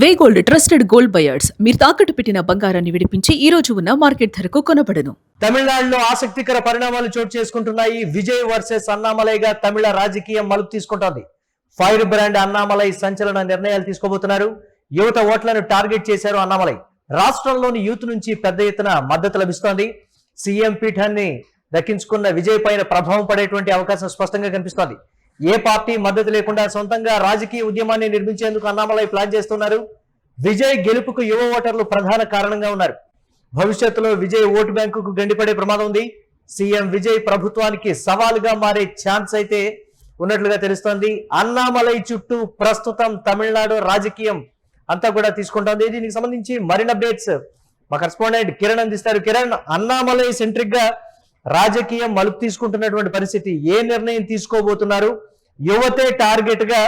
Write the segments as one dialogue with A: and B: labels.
A: వే gold trusted gold buyers మీరు తాకట్టు పెట్టిన బంగారాన్ని విడిపించి ఈ రోజు ఉన్న మార్కెట్ ధరకు కొనబడను.
B: తమిళనాడులో ఆసక్తికర పరిణామాలు చోటు చేసుకుంటున్నాయి. విజయ్ వర్సెస్ అన్నామలైగా తమిళ రాజకీయం మలుపు తీసుకుంటోంది. ఫైర్ బ్రాండ్ అన్నామలై సంచలన నిర్ణయాలు తీసుకోబోతున్నారు. యువత ఓట్లను టార్గెట్ చేశారు అన్నామలై. రాష్ట్రంలోని యూత్ నుంచి పెద్ద ఎత్తున మద్దతు లభిస్తోంది. సీఎం పీఠాన్ని దక్కించుకున్న విజయ్ పైన ప్రభావం పడేటువంటి అవకాశం స్పష్టంగా కనిపిస్తోంది. ఏ పార్టీ మద్దతు లేకుండా సొంతంగా రాజకీయ ఉద్యమాన్ని నిర్మించేందుకు అన్నామలై ప్లాన్ చేస్తున్నారు. విజయ్ గెలుపుకు యువ ఓటర్లు ప్రధాన కారణంగా ఉన్నారు. భవిష్యత్తులో విజయ్ ఓటు బ్యాంకుకు గండిపడే ప్రమాదం ఉంది. సీఎం విజయ్ ప్రభుత్వానికి సవాలుగా మారే ఛాన్స్ అయితే ఉన్నట్లుగా తెలుస్తోంది. అన్నామలై చుట్టూ ప్రస్తుతం తమిళనాడు రాజకీయం అంతా కూడా తీసుకుంటోంది. దీనికి సంబంధించి మరిన్ని అప్డేట్స్ మా కరెస్పాండెంట్ కిరణ్ అందిస్తారు. కిరణ్, అన్నామలై సెంట్రిక్ గా రాజకీయం మలుపు తీసుకుంటున్నటువంటి పరిస్థితి, ఏ నిర్ణయం తీసుకోబోతున్నారు? యువతే టార్గెట్ గా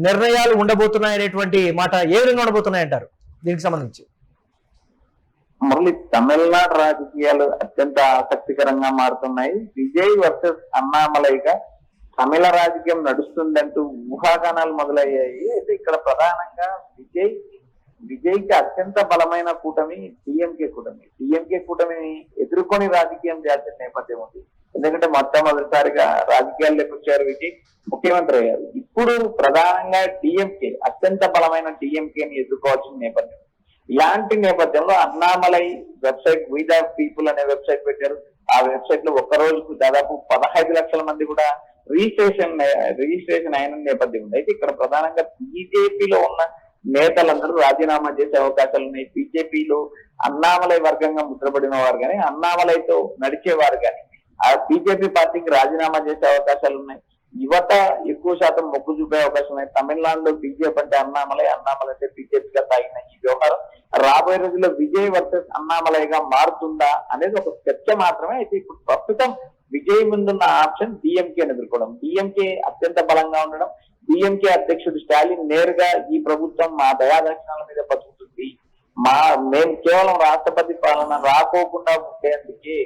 B: నిర్ణయాలు ఉండబోతున్నాయనేటువంటి మాట ఏ విధంగా ఉండబోతున్నాయంటారు దీనికి సంబంధించి?
C: మురళి, తమిళనాడు రాజకీయాలు అత్యంత ఆసక్తికరంగా మారుతున్నాయి. విజయ్ వర్సెస్ అన్నామలైగా తమిళ రాజకీయం నడుస్తుందంటూ ఊహాగానాలు మొదలయ్యాయి. అయితే ఇక్కడ ప్రధానంగా విజయ్కి అత్యంత బలమైన కూటమి డిఎంకే కూటమి. డిఎంకే కూటమిని ఎదుర్కొని రాజకీయం చేయాల్సిన నేపథ్యం ఉంది. ఎందుకంటే మొట్టమొదటిసారిగా రాజకీయాల్లోకి వచ్చారు విజయ్, ముఖ్యమంత్రి అయ్యారు. ఇప్పుడు ప్రధానంగా డిఎంకే, అత్యంత బలమైన డిఎంకేని ఎదుర్కోవాల్సిన నేపథ్యం. ఇలాంటి నేపథ్యంలో Annamalai website we the people అనే వెబ్సైట్ పెట్టారు. ఆ వెబ్సైట్ లో ఒక్క రోజుకు దాదాపు 15 లక్షల మంది కూడా రిజిస్ట్రేషన్ అయిన నేపథ్యం ఉంది. అయితే ఇక్కడ ప్రధానంగా బీజేపీలో ఉన్న నేతలందరూ రాజీనామా చేసే అవకాశాలు ఉన్నాయి. బీజేపీలో అన్నామలై వర్గంగా ముద్రపడిన వారు కానీ, అన్నామలైతో నడిచేవారు కానీ ఆ బీజేపీ పార్టీకి రాజీనామా చేసే అవకాశాలు ఉన్నాయి. యువత ఎక్కువ శాతం మొగ్గు చూపే అవకాశం ఉన్నాయి. తమిళనాడులో బీజేపీ అంటే అన్నామలై, అన్నామలై అంటే బీజేపీగా సాగిన ఈ వ్యవహారం రాబోయే రోజుల్లో విజయ్ వర్సెస్ అన్నామలైగా మారుతుందా అనేది ఒక చర్చ మాత్రమే. అయితే ఇప్పుడు ప్రస్తుతం విజయ్ ముందున్న ఆప్షన్ డిఎంకేని ఎదుర్కోవడం. డిఎంకే అత్యంత బలంగా ఉండడం, డిఎంకే అధ్యక్షుడు స్టాలిన్ నేరుగా ఈ ప్రభుత్వం మా దయాదక్షిణాల మీద బతుకుతుంది, మేము కేవలం రాష్ట్రపతి పాలన రాకోకుండా ఉండేందుకే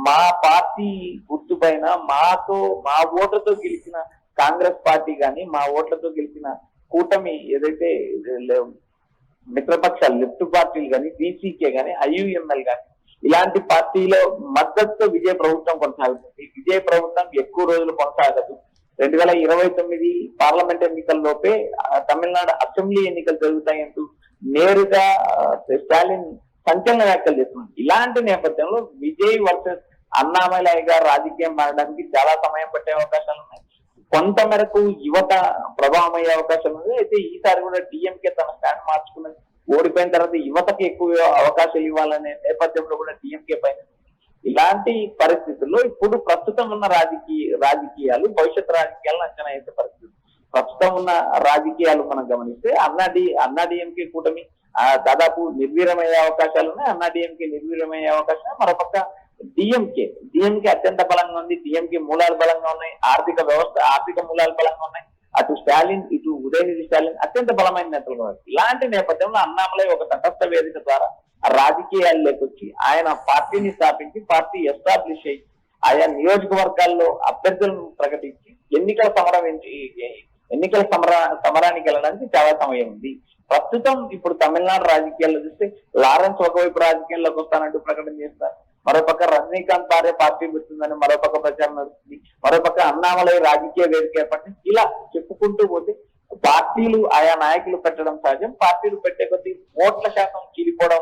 C: మా పార్టీ గుర్తు పైన మా ఓట్లతో గెలిచిన కాంగ్రెస్ పార్టీ గాని, మా ఓట్లతో గెలిచిన కూటమి ఏదైతే మిత్రపక్షాలు లెఫ్ట్ పార్టీలు కానీ, బీసీకే గాని, ఐయుఎంఎల్ గాని ఇలాంటి పార్టీలో మద్దతుతో విజయ ప్రభుత్వం కొనసాగుతుంది. విజయ ప్రభుత్వం ఎక్కువ రోజులు కొనసాగదు. 2029 పార్లమెంట్ ఎన్నికల్లోపే తమిళనాడు అసెంబ్లీ ఎన్నికలు జరుగుతాయంటూ నేరుగా స్టాలిన్ సంచలన వ్యాఖ్యలు చేస్తున్నారు. ఇలాంటి నేపథ్యంలో విజయ్ వర్సెస్ అన్నామలైగా రాజకీయం మారడానికి చాలా సమయం పట్టే అవకాశాలు ఉన్నాయి. కొంత మేరకు యువత ప్రభావం అయ్యే అవకాశాలు ఉంది. అయితే ఈసారి కూడా డిఎంకే తన స్టాండ్ మార్చుకున్నది. ఓడిపోయిన తర్వాత యువతకి ఎక్కువ అవకాశాలు ఇవ్వాలనే నేపథ్యంలో కూడా డిఎంకే పైన. ఇలాంటి పరిస్థితుల్లో ఇప్పుడు ప్రస్తుతం ఉన్న రాజకీయాలు భవిష్యత్ రాజకీయాలను అంచనా వేసే పరిస్థితి. ప్రస్తుతం ఉన్న రాజకీయాలు మనం గమనిస్తే అన్నాడీఎంకే కూటమి దాదాపు నిర్వీర్యమయ్యే అవకాశాలు ఉన్నాయి. అన్నాడీఎంకే నిర్వీర్యమయ్యే అవకాశం. మరోపక్క డిఎంకే అత్యంత బలంగా ఉంది. డిఎంకే మూలాలు బలంగా ఉన్నాయి. ఆర్థిక మూలాలు బలంగా ఉన్నాయి. అటు స్టాలిన్, ఇటు ఉదయనిధి స్టాలిన్ అత్యంత బలమైన నేతలు ఉన్నారు. ఇలాంటి నేపథ్యంలో అన్నామలై ఒక తటస్థ వేదిక ద్వారా రాజకీయాల్లోకి వచ్చి ఆయన పార్టీని స్థాపించి, పార్టీ ఎస్టాబ్లిష్ అయ్యి ఆయా నియోజకవర్గాల్లో అభ్యర్థులను ప్రకటించి ఎన్నికల సమరానికి వెళ్ళడానికి చాలా సమయం ఉంది. ప్రస్తుతం ఇప్పుడు తమిళనాడు రాజకీయాల్లో చూస్తే లారెన్స్ ఒకవైపు రాజకీయాల్లోకి వస్తానంటూ ప్రకటన చేస్తారు. మరోపక్క రజనీకాంత్ భార్య పార్టీ పెడుతుందని మరోపక్క ప్రచారం నడుస్తుంది. మరోపక్క అన్నామలై రాజకీయ వేదిక ఏర్పడింది. ఇలా చెప్పుకుంటూ పోతే పార్టీలు ఆయా నాయకులు పెట్టడం సహజం. పార్టీలు పెట్టే కొద్దీ ఓట్ల శాతం చీలిపోవడం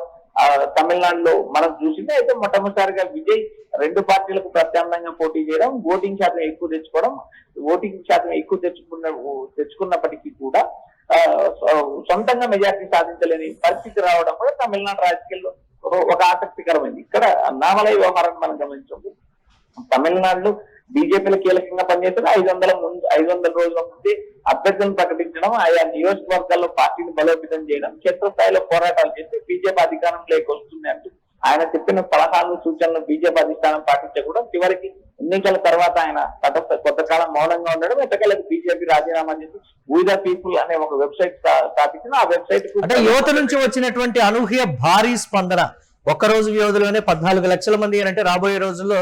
C: తమిళనాడులో మనం చూసింది. అయితే మొట్టమొదటిసారిగా విజయ్ రెండు పార్టీలకు ప్రత్యామ్నాయంగా పోటీ చేయడం, ఓటింగ్ శాతం ఎక్కువ తెచ్చుకున్నప్పటికీ కూడా సొంతంగా మెజార్టీ సాధించలేని పరిస్థితి రావడం కూడా తమిళనాడు రాజకీయాల్లో ఒక ఆసక్తికరమైంది. ఇక్కడ అన్నామలై వ్యవహారాన్ని మనం గమనించము. తమిళనాడులో బీజేపీలో కీలకంగా పనిచేసిన 500 రోజుల ముందే అభ్యర్థులను ప్రకటించడం, ఆయా నియోజకవర్గాల్లో పార్టీని బలోపేతం చేయడం, క్షేత్రస్థాయిలో పోరాటాలు చేస్తే బీజేపీ అధికారంలోకి వస్తుంది అంటూ ఆయన చెప్పిన సలహాలు, సూచనలు బీజేపీ అధిష్టానం పాటించకూడదు. చివరికి ఎన్నికల తర్వాత ఆయన కొంతకాలం మౌనంగా ఉండడం, ఎట్టకేలకు బీజేపీ రాజీనామా చేసి వి ద పీపుల్ అనే ఒక వెబ్సైట్ స్థాపించిన. ఆ వెబ్సైట్
B: అంటే యువత నుంచి వచ్చినటువంటి అనూహ్య భారీ స్పందన, ఒక్కరోజు వ్యవధిలోనే 14 లక్షల మంది అంటే రాబోయే రోజుల్లో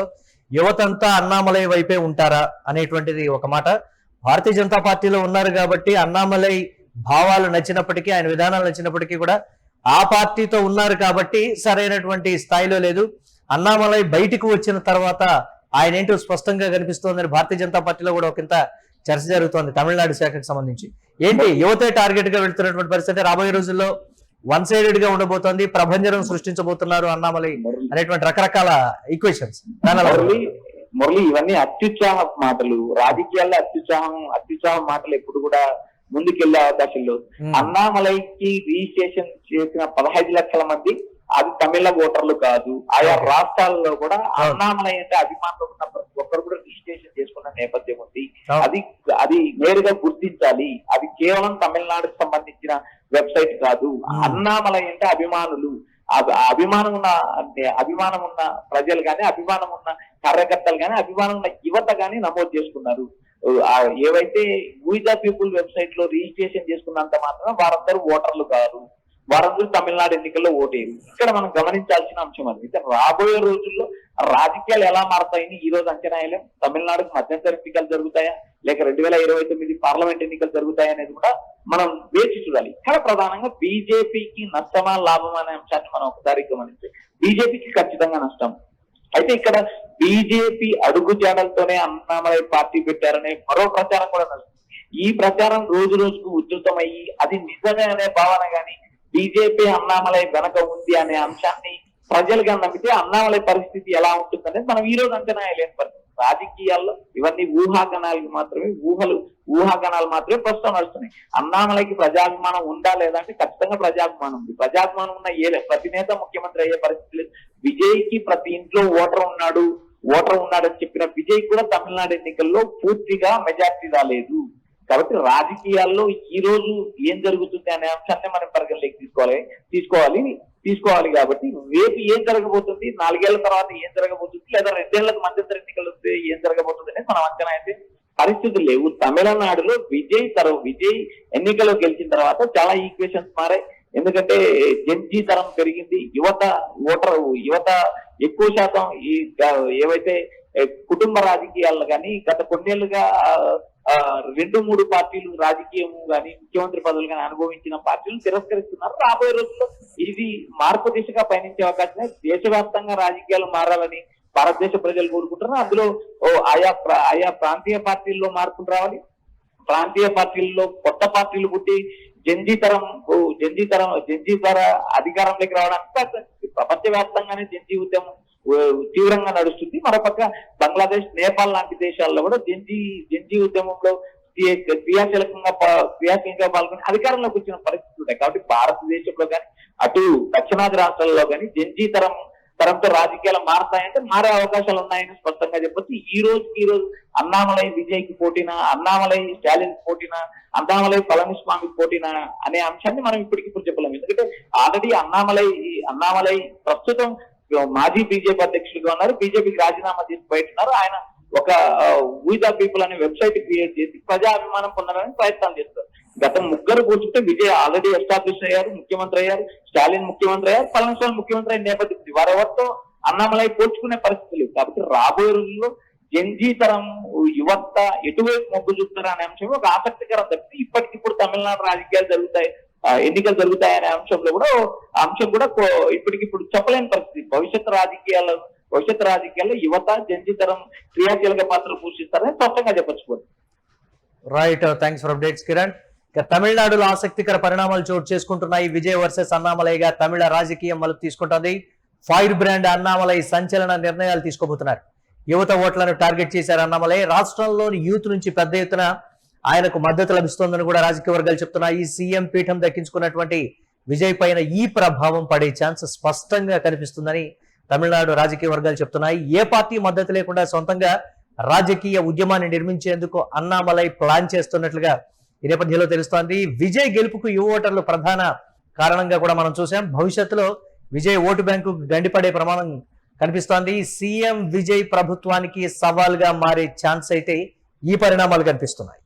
B: యువతంతా అన్నామలై వైపే ఉంటారా అనేటువంటిది ఒక మాట. భారతీయ జనతా పార్టీలో ఉన్నారు కాబట్టి అన్నామలై భావాలు నచ్చినప్పటికీ, ఆయన విధానాలు నచ్చినప్పటికీ కూడా ఆ పార్టీతో ఉన్నారు కాబట్టి సరైనటువంటి స్థాయిలో లేదు. అన్నామలై బయటికి వచ్చిన తర్వాత ఆయన ఏంటో స్పష్టంగా కనిపిస్తోందని భారతీయ జనతా పార్టీలో కూడా ఒకంత చర్చ జరుగుతోంది తమిళనాడు శాఖకు సంబంధించి. ఏంటి యువతే టార్గెట్ గా వెళ్తున్నటువంటి పరిస్థితి రాబోయే రోజుల్లో వన్ సైడెడ్ గా ఉండబోతోంది, ప్రభంజనం సృష్టించబోతున్నారు అన్నామలై అనేటువంటి రకరకాల ఈక్వేషన్స్.
C: మురళి, ఇవన్నీ అత్యుత్సాహ మాటలు. రాజకీయాల్లో అత్యుత్సాహం మాటలు ఎప్పుడు కూడా ముందుకెళ్లే అవకాశం లేదు. అన్నామలైకి రిజిస్ట్రేషన్ చేసిన 15 లక్షల మంది అది తమిళ ఓటర్లు కాదు. ఆయా రాష్ట్రాల్లో కూడా అన్నామలై అంటే అభిమానులు ఉన్న ప్రతి ఒక్కరు కూడా రిజిస్ట్రేషన్ చేసుకున్న నేపథ్యం ఉంది. అది నేరుగా గుర్తించాలి. అది కేవలం తమిళనాడుకు సంబంధించిన వెబ్సైట్ కాదు. అన్నామలై అంటే అభిమానులు, అభిమానం ఉన్న ప్రజలు గాని, అభిమానం ఉన్న కార్యకర్తలు గాని, అభిమానం ఉన్న యువత గాని నమోదు చేసుకున్నారు. ఏవైతే వీ ద పీపుల్ వెబ్సైట్ లో రిజిస్ట్రేషన్ చేసుకున్నంత మాత్రం వారందరూ ఓటర్లు కాదు, వారందరూ తమిళనాడు ఎన్నికల్లో ఓటేరు. ఇక్కడ మనం గమనించాల్సిన అంశం అది. అయితే రాబోయే రోజుల్లో రాజకీయాలు ఎలా మారతాయని ఈ రోజు అంచనా వేయలేం. తమిళనాడుకు మధ్యంతర ఎన్నికలు జరుగుతాయా, లేక 2029 పార్లమెంట్ ఎన్నికలు జరుగుతాయా అనేది కూడా మనం వేచి చూడాలి. ఇక్కడ ప్రధానంగా బీజేపీకి నష్టమా లాభం అనే అంశాన్ని మనం ఒకసారి గమనిస్తే బీజేపీకి ఖచ్చితంగా నష్టం. అయితే ఇక్కడ బీజేపీ అడుగు జాడలతోనే అన్నామలై పార్టీ పెట్టారనే మరో ప్రచారం కూడా నడుస్తుంది. ఈ ప్రచారం రోజు రోజుకు ఉధృతమయ్యి అది నిజమే అనే భావన గాని, బీజేపీ అన్నామలై వెనక ఉంది అనే అంశాన్ని ప్రజలుగా నమ్మితే అన్నామలై పరిస్థితి ఎలా ఉంటుందనేది మనం ఈ రోజు అంచనా వేయలేని పరిస్థితి. రాజకీయాల్లో ఇవన్నీ ఊహాగణాలు మాత్రమే ప్రస్తుతం నడుస్తున్నాయి. అన్నామలైకి ప్రజాభిమానం ఉందా లేదా అంటే ఖచ్చితంగా ప్రజాభిమానం ఉంది. ప్రజాభిమానం ఉన్న ప్రతి నేత ముఖ్యమంత్రి అయ్యే పరిస్థితి లేదు. విజయ్ కి ప్రతి ఇంట్లో ఓటర్ ఉన్నాడని చెప్పిన విజయ్ కూడా తమిళనాడు ఎన్నికల్లో పూర్తిగా మెజార్టీ రాలేదు. కాబట్టి రాజకీయాల్లో ఈ రోజు ఏం జరుగుతుంది అనే అంశాన్ని మనం పరిగణలోకి తీసుకోవాలి. కాబట్టి రేపు ఏం జరగబోతుంది, 4 ఏళ్ల తర్వాత ఏం జరగబోతుంది, లేదా 2 ఏళ్లకు మధ్యంతర ఎన్నికలు వస్తే ఏం జరగబోతుంది అనేది మనం అంచనా అయితే పరిస్థితులు లేవు. తమిళనాడులో విజయ్ ఎన్నికల్లో గెలిచిన తర్వాత చాలా ఈక్వేషన్స్ మారాయి. ఎందుకంటే జెన్జీ తరం పెరిగింది, యువత ఎక్కువ శాతం ఈ ఏవైతే కుటుంబ రాజకీయాలను కానీ గత కొన్నేళ్లుగా 2-3 పార్టీలు రాజకీయం గాని, ముఖ్యమంత్రి పదవులు కానీ అనుభవించిన పార్టీలు తిరస్కరిస్తున్నారు. రాబోయే రోజుల్లో ఇది మార్పు దిశగా పయనించే అవకాశమే. దేశవ్యాప్తంగా రాజకీయాలు మారాలని భారతదేశ ప్రజలు కోరుకుంటున్నారు. అందులో ఆయా ప్రాంతీయ పార్టీల్లో మార్పులు రావాలి. ప్రాంతీయ పార్టీల్లో కొత్త పార్టీలు పుట్టి జెన్జీ ద్వారా అధికారంలోకి రావడానికి ప్రపంచవ్యాప్తంగానే జెన్జీ ఉద్యమం తీవ్రంగా నడుస్తుంది. మరోపక్క బంగ్లాదేశ్, నేపాల్ లాంటి దేశాల్లో కూడా జెన్జీ ఉద్యమంలో క్రియాశీలంగా పాల్గొని అధికారంలోకి వచ్చిన పరిస్థితులు ఉన్నాయి. కాబట్టి భారతదేశంలో కానీ, అటు దక్షిణాది రాష్ట్రాల్లో కానీ జెన్జీ తరంతో రాజకీయాలు మారతాయంటే మారే అవకాశాలు ఉన్నాయని స్పష్టంగా చెప్పొచ్చు. ఈ రోజు అన్నామలై విజయ్కి పోటీనా, అన్నామలై స్టాలిన్ పోటీనా, అన్నామలై పళనిస్వామికి పోటీనా అనే అంశాన్ని మనం ఇప్పటికిప్పుడు చెప్పలేము. ఎందుకంటే ఆల్రెడీ అన్నామలై ప్రస్తుతం మాజీ బీజేపీ అధ్యక్షులుగా ఉన్నారు. బీజేపీకి రాజీనామా చేసి బయటున్నారు. ఆయన ఒక వీ ద పీపుల్ అనే వెబ్సైట్ క్రియేట్ చేసి ప్రజా అభిమానం పొందడానికి ప్రయత్నాలు చేస్తారు. గత 3 కూర్చుంటే విజయ్ ఆల్రెడీ ఎస్టాబ్లిష్ అయ్యారు, ముఖ్యమంత్రి అయ్యారు. స్టాలిన్ ముఖ్యమంత్రి అయ్యారు, పళనిస్వామి ముఖ్యమంత్రి అయిన నేపథ్యం వారెవరితో అన్నామలై పోల్చుకునే పరిస్థితి లేదు. కాబట్టి రాబోయే రోజుల్లో జెన్జీ తరం యువత ఎటువైపు మొగ్గు చూపుతారు అనే అంశం ఒక ఆసక్తికరం తప్పితే ఇప్పటికిప్పుడు తమిళనాడు రాజకీయాలు ఎన్నికలు జరుగుతాయనే అంశం కూడా ఇప్పటికిప్పుడు చెప్పలేని పరిస్థితి. భవిష్యత్ రాజకీయాల్లో యువత జెన్జీ తరం క్రియాశీలక పాత్ర పోషిస్తారని స్పష్టంగా చెప్పొచ్చు.
B: Right, thanks for updates Kiran. తమిళనాడులో ఆసక్తికర పరిణామాలు చోటు చేసుకుంటున్నాయి. విజయ్ వర్సెస్ అన్నామలైగా తమిళ రాజకీయం మలుపు తీసుకుంటుంది. ఫైర్ బ్రాండ్ అన్నామలై సంచలన నిర్ణయాలు తీసుకోబోతున్నారు. యువత ఓట్లను టార్గెట్ చేశారు అన్నామలై. రాష్ట్రంలోని యూత్ నుంచి పెద్ద ఎత్తున ఆయనకు మద్దతు లభిస్తోందని కూడా రాజకీయ వర్గాలు చెప్తున్నాయి. సీఎం పీఠం దక్కించుకున్నటువంటి విజయ్ పైన ఈ ప్రభావం పడే ఛాన్స్ స్పష్టంగా కనిపిస్తుందని తమిళనాడు రాజకీయ వర్గాలు చెప్తున్నాయి. ఏ పార్టీ మద్దతు లేకుండా సొంతంగా రాజకీయ ఉద్యమాన్ని నిర్మించేందుకు అన్నామలై ప్లాన్ చేస్తున్నట్లుగా ఈ నేపథ్యంలో తెలుస్తోంది. విజయ్ గెలుపుకు యువ ఓటర్లు ప్రధాన కారణంగా కూడా మనం చూసాం. భవిష్యత్తులో విజయ్ ఓటు బ్యాంకు గండిపడే ప్రమాణం కనిపిస్తోంది. సీఎం విజయ్ ప్రభుత్వానికి సవాల్గా మారే ఛాన్స్ అయితే ఈ పరిణామాలు కనిపిస్తున్నాయి.